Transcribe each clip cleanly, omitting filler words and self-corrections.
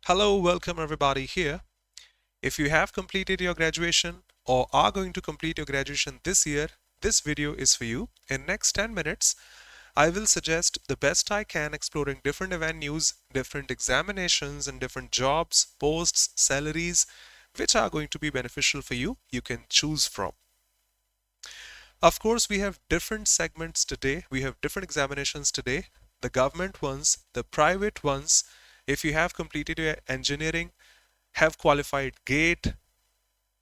Hello, welcome everybody here. If you have completed your graduation or are going to complete your graduation this year, this video is for you. In next 10 minutes, I will suggest the best I can exploring different avenues, different examinations and different jobs, posts, salaries, which are going to be beneficial for you. You can choose from. Of course, we have different segments today. We have different examinations today. The government ones, the private ones. If you have completed your engineering, have qualified GATE,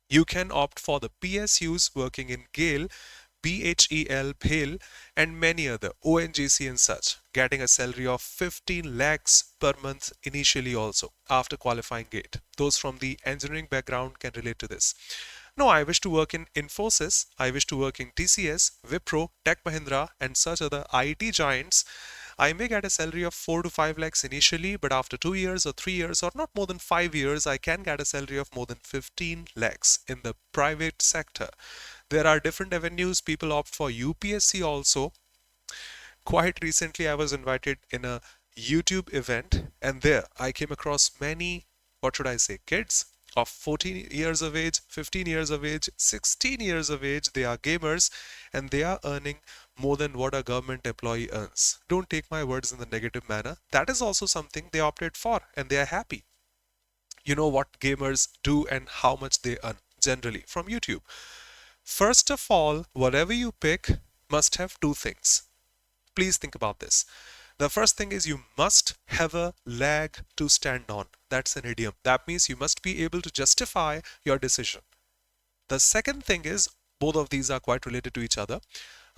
you can opt for the PSUs working in GALE, BHEL, and many other ONGC and such, getting a salary of 15 lakhs per month initially also after qualifying GATE. Those from the engineering background can relate to this. No, I wish to work in Infosys, I wish to work in TCS, Wipro, Tech Mahindra, and such other IT giants. I may get a salary of 4 to 5 lakhs initially, but after 2 years or 3 years or not more than 5 years, I can get a salary of more than 15 lakhs in the private sector. There are different avenues. People opt for UPSC also. Quite recently, I was invited in a YouTube event, and there I came across many, what should I say, kids of 14 years of age, 15 years of age, 16 years of age. They are gamers and they are earning more than what a government employee earns. Don't take my words in the negative manner. That is also something they opted for and they are happy. You know what gamers do and how much they earn generally from YouTube. First of all, whatever you pick must have two things. Please think about this. The first thing is you must have a leg to stand on. That's an idiom. That means you must be able to justify your decision. The second thing is both of these are quite related to each other.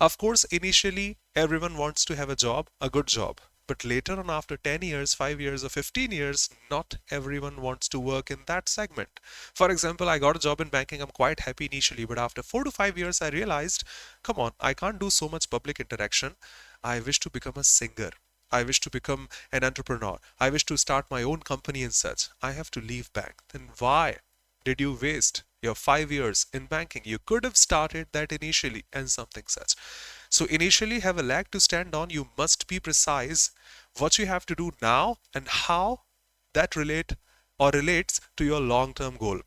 Of course, initially everyone wants to have a job, a good job. But later on, after 10 years, 5 years, or 15 years, not everyone wants to work in that segment. For example, I got a job in banking. I'm quite happy initially, but after 4 to 5 years, I realized, come on, I can't do so much public interaction. I wish to become a singer. I wish to become an entrepreneur. I wish to start my own company and such. I have to leave bank. Then why did you waste your 5 years in banking? You could have started that initially and something such. So initially have a leg to stand on. You must be precise what you have to do now and how that relate or relates to your long-term goal.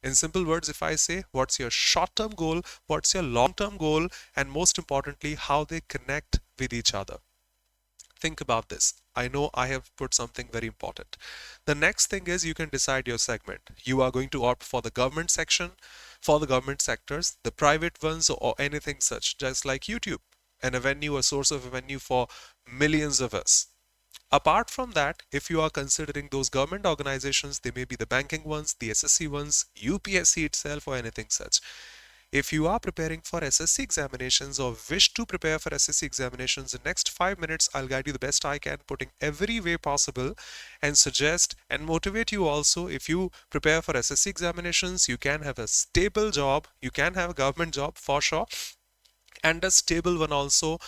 In simple words, if I say what's your short-term goal, what's your long-term goal, and most importantly, how they connect with each other. Think about this. I know I have put something very important. The next thing is you can decide your segment. You are going to opt for the government section, for the government sectors, the private ones, or anything such, just like YouTube, an avenue, a source of revenue for millions of us. Apart from that, if you are considering those government organizations, they may be the banking ones, the SSC ones, UPSC itself, or anything such. If you are preparing for SSC examinations or wish to prepare for SSC examinations, in next 5 minutes, I'll guide you the best I can, putting every way possible and suggest and motivate you also. If you prepare for SSC examinations, you can have a stable job, you can have a government job for sure, and a stable one also,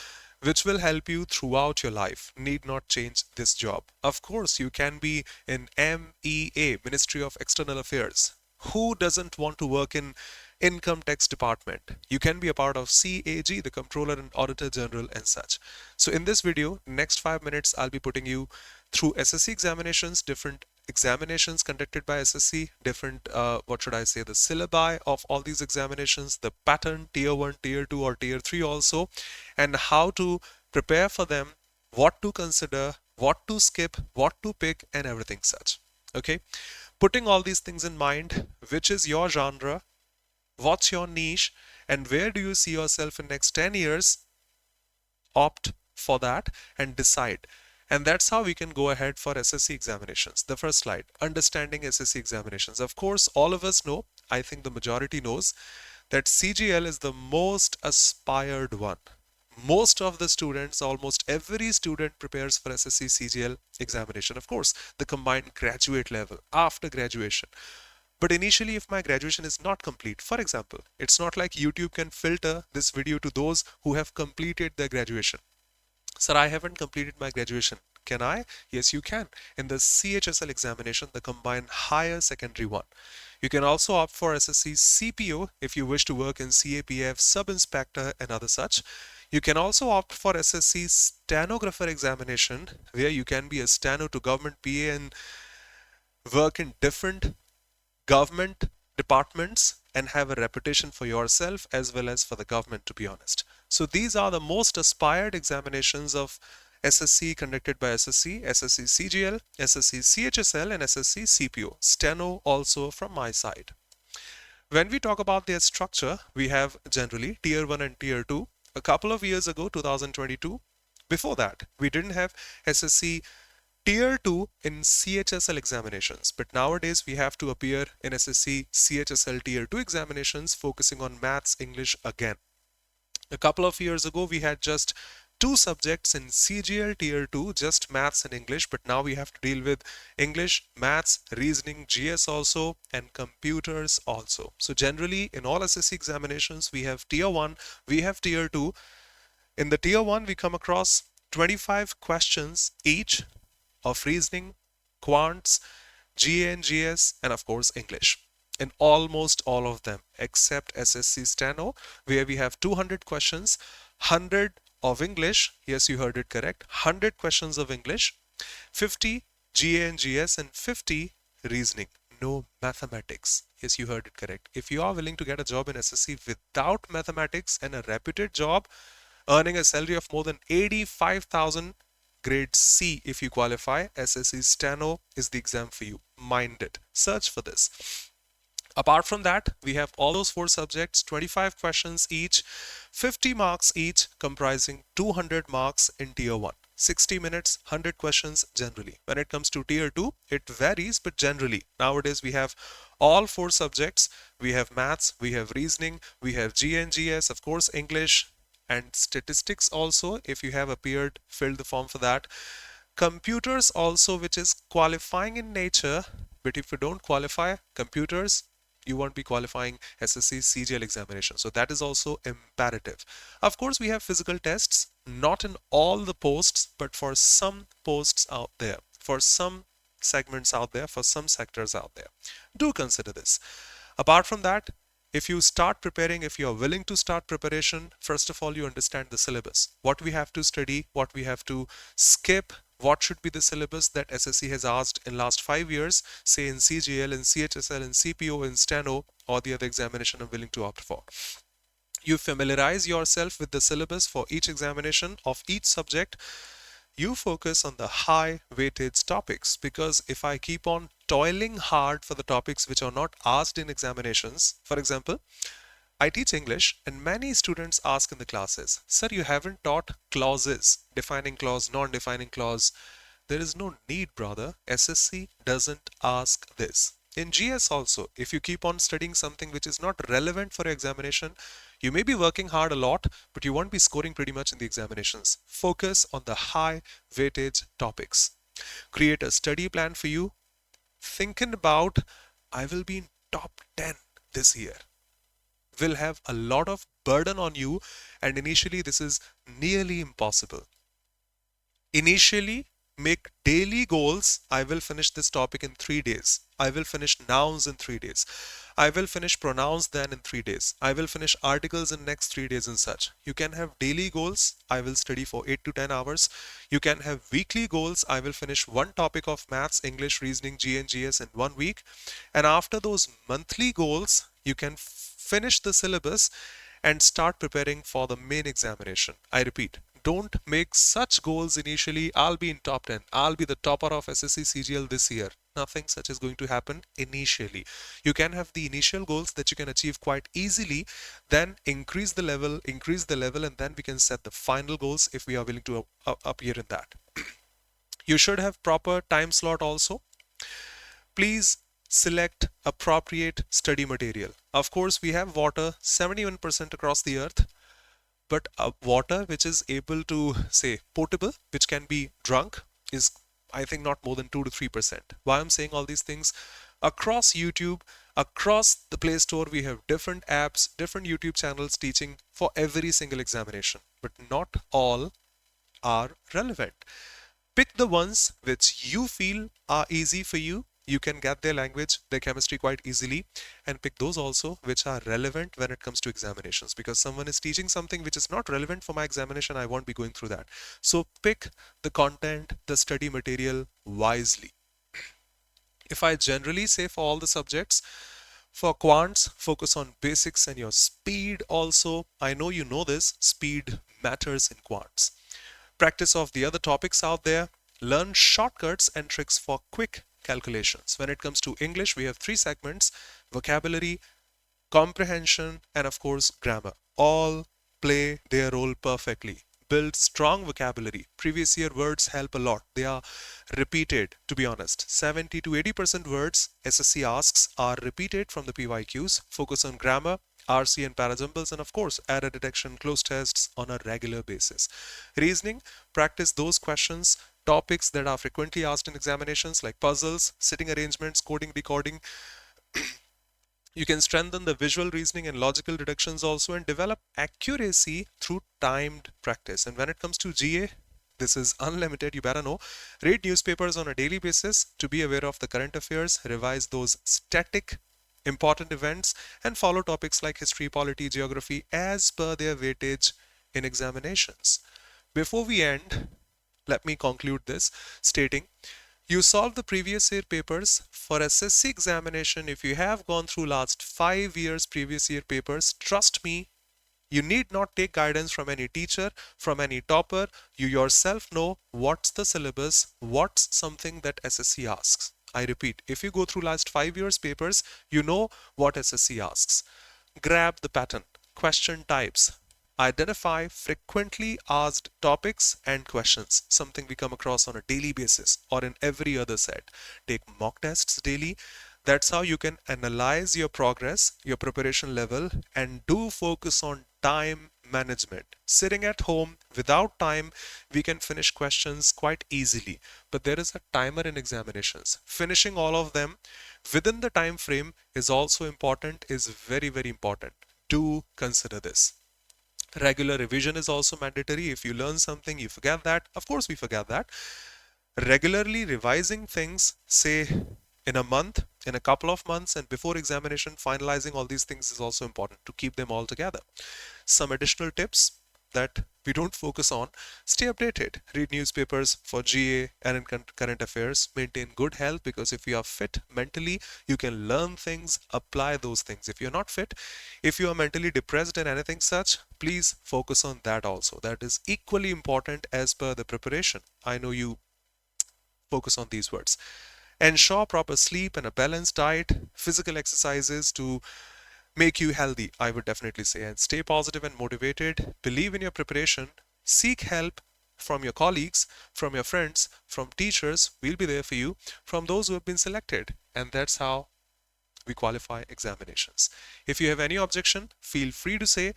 which will help you throughout your life. Need not change this job. Of course, you can be in MEA, Ministry of External Affairs. Who doesn't want to work in income tax department? You can be a part of CAG, the Comptroller and Auditor General and such. So in this video, next 5 minutes, I'll be putting you through SSC examinations, different examinations conducted by SSC, different, what should I say, the syllabi of all these examinations, the pattern, tier 1, tier 2 or tier 3 also, and how to prepare for them, what to consider, what to skip, what to pick, and everything such. Okay, putting all these things in mind, which is your genre, what's your niche, and where do you see yourself in next 10 years, opt for that and decide. And that's how we can go ahead for SSC examinations. The first slide, understanding SSC examinations. Of course, all of us know, I think the majority knows, that CGL is the most aspired one. Most of the students, almost every student prepares for SSC CGL examination. Of course, the combined graduate level after graduation. But initially, if my graduation is not complete, for example, it's not like YouTube can filter this video to those who have completed their graduation. Sir, I haven't completed my graduation. Can I? Yes, you can. In the CHSL examination, the combined higher secondary one. You can also opt for SSC CPO if you wish to work in CAPF, sub-inspector and other such. You can also opt for SSC stenographer examination, where you can be a steno to government PA and work in different government departments, and have a reputation for yourself as well as for the government, to be honest. So these are the most aspired examinations of SSC conducted by SSC, SSC CGL, SSC CHSL, and SSC CPO. Steno also from my side. When we talk about their structure, we have generally Tier 1 and Tier 2. A couple of years ago, 2022, before that, we didn't have SSC Tier 2 in CHSL examinations, but nowadays we have to appear in SSC CHSL Tier 2 examinations focusing on maths, English again. A couple of years ago, we had just two subjects in CGL Tier 2, just maths and English, but now we have to deal with English, maths, reasoning, GS also, and computers also. So generally, in all SSC examinations, we have Tier 1, we have Tier 2. In the Tier 1, we come across 25 questions each of reasoning, quants, GA and GS, and of course English. In almost all of them, except SSC Steno, where we have 200 questions, 100 of English, yes, you heard it correct, 100 questions of English, 50 GA and GS, and 50 reasoning. No mathematics. Yes, you heard it correct. If you are willing to get a job in SSC without mathematics and a reputed job, earning a salary of more than 85,000, grade C if you qualify, SSC Steno is the exam for you. Mind it. Search for this. Apart from that, we have all those four subjects, 25 questions each, 50 marks each, comprising 200 marks in Tier 1. 60 minutes, 100 questions generally. When it comes to Tier 2, it varies, but generally, nowadays we have all four subjects. We have maths, we have reasoning, we have G and GS, of course, English, and statistics also. If you have appeared, filled the form for that. Computers also, which is qualifying in nature, but if you don't qualify computers, you won't be qualifying SSC CGL examination. So that is also imperative. Of course, we have physical tests, not in all the posts, but for some posts out there, for some segments out there, for some sectors out there. Do consider this. Apart from that, if you start preparing, if you are willing to start preparation, first of all, you understand the syllabus, what we have to study, what we have to skip, what should be the syllabus that SSC has asked in last 5 years, say in CGL, in CHSL, in CPO, in Steno, or the other examination I'm willing to opt for. You familiarize yourself with the syllabus for each examination of each subject. You focus on the high weightage topics, because if I keep on toiling hard for the topics which are not asked in examinations, for example, I teach English and many students ask in the classes, sir, you haven't taught clauses, defining clause, non-defining clause. There is no need, brother. SSC doesn't ask this. In GS also, if you keep on studying something which is not relevant for your examination, you may be working hard a lot, but you won't be scoring pretty much in the examinations. Focus on the high weightage topics. Create a study plan for you. Thinking about, I will be in top 10 this year, will have a lot of burden on you, and initially this is nearly impossible. Initially, make daily goals. I will finish this topic in 3 days. I will finish nouns in 3 days. I will finish pronouns then in 3 days. I will finish articles in next 3 days and such. You can have daily goals. I will study for 8 to 10 hours. You can have weekly goals. I will finish one topic of maths, English, reasoning, G and GS in 1 week. And after those monthly goals, you can finish the syllabus and start preparing for the main examination. I repeat, don't make such goals initially. I'll be in top 10. I'll be the topper of SSC CGL this year. Nothing such is going to happen initially. You can have the initial goals that you can achieve quite easily, then increase the level, and then we can set the final goals if we are willing to appear in that. You should have proper time slot also. Please select appropriate study material. Of course, we have water 71% across the earth, but water which is able to, say, potable, which can be drunk, is I think not more than 2 to 3%. Why I'm saying all these things? Across YouTube, across the Play Store, we have different apps, different YouTube channels teaching for every single examination, but not all are relevant. Pick the ones which you feel are easy for you. You can get their language, their chemistry quite easily, and pick those also which are relevant when it comes to examinations, because someone is teaching something which is not relevant for my examination, I won't be going through that. So pick the content, the study material wisely. If I generally say for all the subjects, for quants, focus on basics and your speed also. I know you know this, speed matters in quants. Practice of the other topics out there. Learn shortcuts and tricks for quick calculations. When it comes to English, we have three segments: vocabulary, comprehension, and of course, grammar. All play their role perfectly. Build strong vocabulary. Previous year words help a lot. They are repeated, to be honest. 70 to 80% words SSC asks are repeated from the PYQs. Focus on grammar, RC and parajumples, and of course, error detection, close tests on a regular basis. Reasoning, practice those questions, topics that are frequently asked in examinations like puzzles, sitting arrangements, coding, decoding. You can strengthen the visual reasoning and logical deductions also, and develop accuracy through timed practice. And when it comes to GA, this is unlimited. You better know. Read newspapers on a daily basis to be aware of the current affairs, revise those static important events, and follow topics like history, polity, geography as per their weightage in examinations. Before we end, let me conclude this stating you solve the previous year papers for SSC examination. If you have gone through last 5 years previous year papers, trust me, you need not take guidance from any teacher, from any topper. You yourself know what's the syllabus, what's something that SSC asks. I repeat, if you go through last 5 years papers, you know what SSC asks. Grab the pattern, question types, identify frequently asked topics and questions, something we come across on a daily basis or in every other set. Take mock tests daily. That's how you can analyze your progress, your preparation level, and do focus on time management. Sitting at home without time, we can finish questions quite easily, but there is a timer in examinations. Finishing all of them within the time frame is also important, is very, very important. Do consider this. Regular revision is also mandatory. If you learn something, you forget that. Of course, we forget that. Regularly revising things, say in a month, in a couple of months, and before examination, finalizing all these things is also important to keep them all together. Some additional tips that we don't focus on: stay updated, read newspapers for GA and in current affairs, maintain good health, because if you are fit mentally, you can learn things, apply those things. If you're not fit, if you are mentally depressed and anything such, please focus on that also. That is equally important as per the preparation. I know you focus on these words. Ensure proper sleep and a balanced diet, physical exercises to make you healthy, I would definitely say. And stay positive and motivated. Believe in your preparation. Seek help from your colleagues, from your friends, from teachers. We'll be there for you, from those who have been selected. And that's how we qualify examinations. If you have any objection, feel free to say.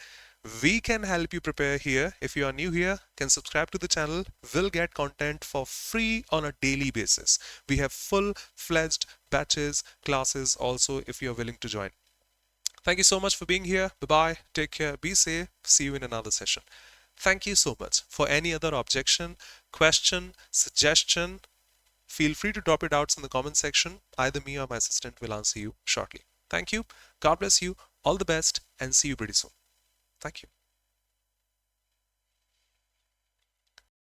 We can help you prepare here. If you are new here, can subscribe to the channel. Will get content for free on a daily basis. We have full-fledged batches, classes also if you're willing to join. Thank you so much for being here. Bye-bye. Take care. Be safe. See you in another session. Thank you so much. For any other objection, question, suggestion, feel free to drop your doubts in the comment section. Either me or my assistant will answer you shortly. Thank you. God bless you. All the best and see you pretty soon. Thank you.